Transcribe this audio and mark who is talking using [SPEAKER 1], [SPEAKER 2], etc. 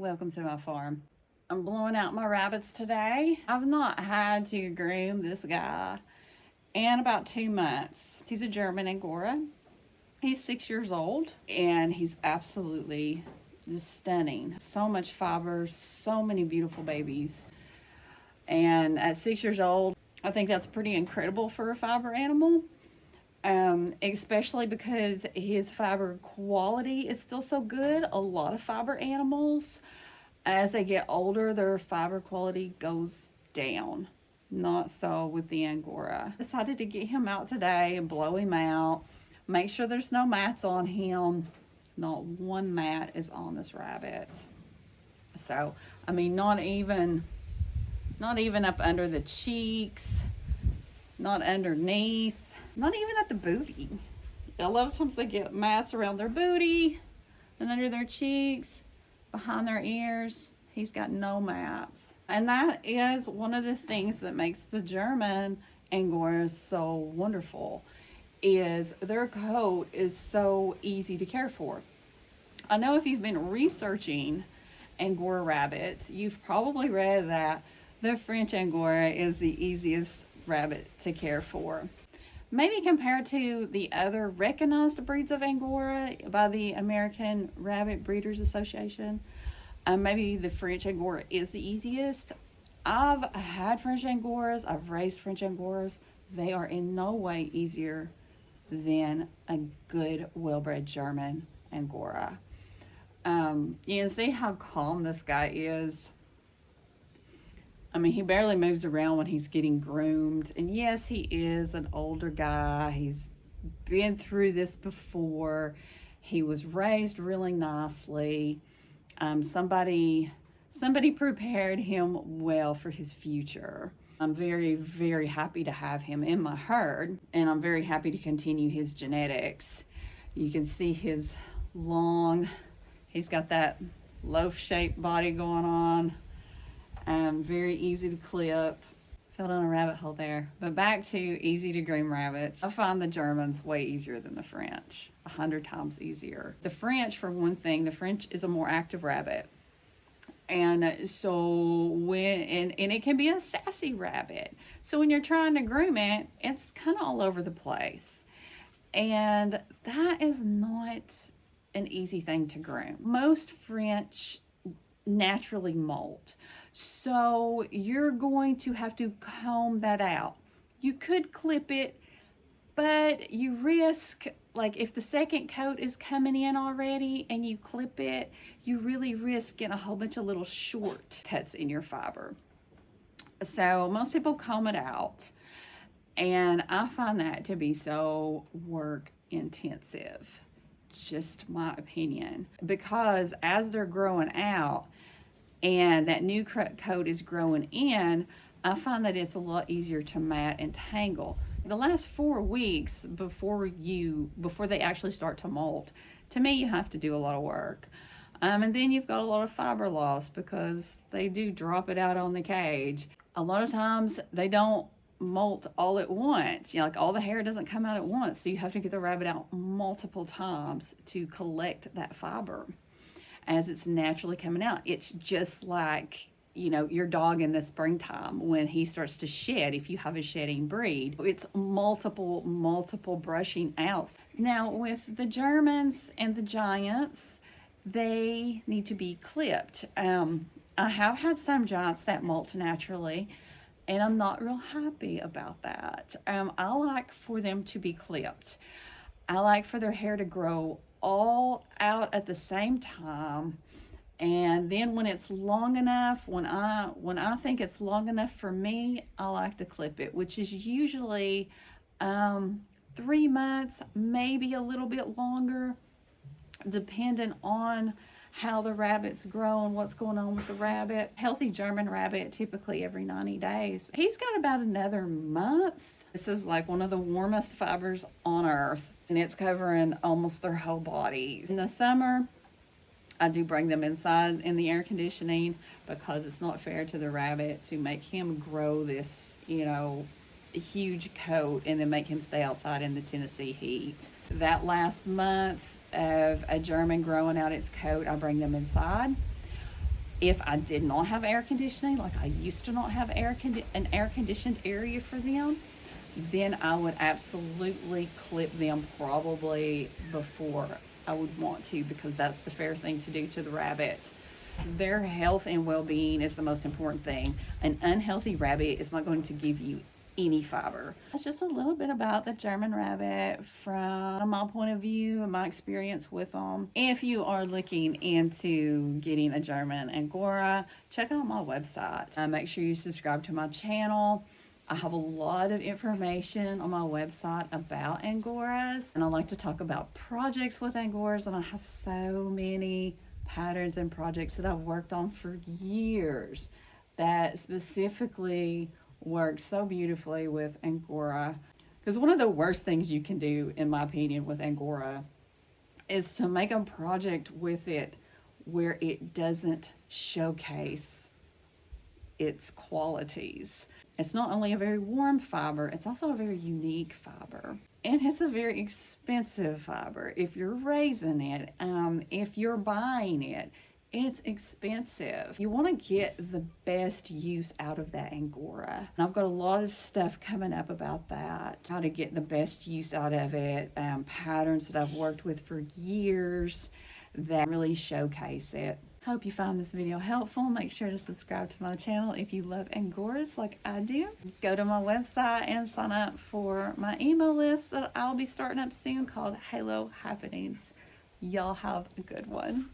[SPEAKER 1] Welcome to my farm. I'm blowing out my rabbits today. I've not had to groom this guy in about 2 months. He's a German Angora. He's 6 years old and he's absolutely just stunning. So much fiber, so many beautiful babies. And at 6 years old, I think that's pretty incredible for a fiber animal. Especially because his fiber quality is still so good. A lot of fiber animals, as they get older, their fiber quality goes down. Not so with the Angora. Decided to get him out today and blow him out. Make sure there's no mats on him. Not one mat is on this rabbit. So, I mean, not even up under the cheeks, not underneath. Not even at the booty. A lot of times they get mats around their booty and under their cheeks, behind their ears. He's got no mats. And that is one of the things that makes the German Angoras so wonderful, is their coat is so easy to care for. I know if you've been researching Angora rabbits, you've probably read that the French Angora is the easiest rabbit to care for. Maybe compared to the other recognized breeds of Angora by the American Rabbit Breeders Association, maybe the French Angora is the easiest. I've had French Angoras, I've raised French Angoras. They are in no way easier than a good, well-bred German Angora. You can see how calm this guy is. I mean, he barely moves around when he's getting groomed. And yes, he is an older guy. He's been through this before. He was raised really nicely. Somebody prepared him well for his future. I'm very, very happy to have him in my herd, and I'm very happy to continue his genetics. You can see he's got that loaf-shaped body going on. Very easy to clip. Fell down a rabbit hole there. But back to easy to groom rabbits. I find the Germans way easier than the French. 100 times easier. The French, for one thing, the French is a more active rabbit. And so and it can be a sassy rabbit. So when you're trying to groom it, it's kind of all over the place. And that is not an easy thing to groom. Most French naturally molt. So you're going to have to comb that out. You could clip it, but you risk, like if the second coat is coming in already and you clip it, you really risk getting a whole bunch of little short cuts in your fiber. So most people comb it out, and I find that to be so work intensive. Just my opinion, because as they're growing out and that new coat is growing in, I find that it's a lot easier to mat and tangle. The last 4 weeks before they actually start to molt, to me, you have to do a lot of work. And then you've got a lot of fiber loss because they do drop it out on the cage. A lot of times they don't molt all at once. Like all the hair doesn't come out at once. So you have to get the rabbit out multiple times to collect that fiber as it's naturally coming out. It's just like, your dog in the springtime when he starts to shed, if you have a shedding breed. It's multiple brushing outs. Now with the Germans and the Giants, they need to be clipped. I have had some Giants that molt naturally, and I'm not real happy about that. I like for them to be clipped. I like for their hair to grow all out at the same time, and then when it's long enough, when I think it's long enough for me, I like to clip it, which is usually 3 months, maybe a little bit longer, depending on how the rabbit's grow and what's going on with the rabbit. Healthy German rabbit, typically every 90 days. He's got about another month. This is like one of the warmest fibers on earth, and it's covering almost their whole bodies. In the summer, I do bring them inside in the air conditioning because it's not fair to the rabbit to make him grow this, huge coat and then make him stay outside in the Tennessee heat. That last month of a German growing out its coat, I bring them inside. If I did not have air conditioning, like I used to not have an air conditioned area for them, then I would absolutely clip them probably before I would want to, because that's the fair thing to do to the rabbit. Their health and well-being is the most important thing. An unhealthy rabbit is not going to give you any fiber. That's just a little bit about the German rabbit from my point of view and my experience with them. If you are looking into getting a German Angora, check out my website. Make sure you subscribe to my channel. I have a lot of information on my website about Angoras, and I like to talk about projects with Angoras, and I have so many patterns and projects that I've worked on for years that specifically work so beautifully with Angora. Because one of the worst things you can do, in my opinion, with Angora is to make a project with it where it doesn't showcase its qualities. It's not only a very warm fiber, it's also a very unique fiber. And it's a very expensive fiber. If you're raising it, if you're buying it, it's expensive. You want to get the best use out of that Angora. And I've got a lot of stuff coming up about that, how to get the best use out of it, patterns that I've worked with for years that really showcase it. Hope you found this video helpful. Make sure to subscribe to my channel if you love Angoras like I do. Go to my website and sign up for my email list that I'll be starting up soon, called Halo Happenings. Y'all have a good one.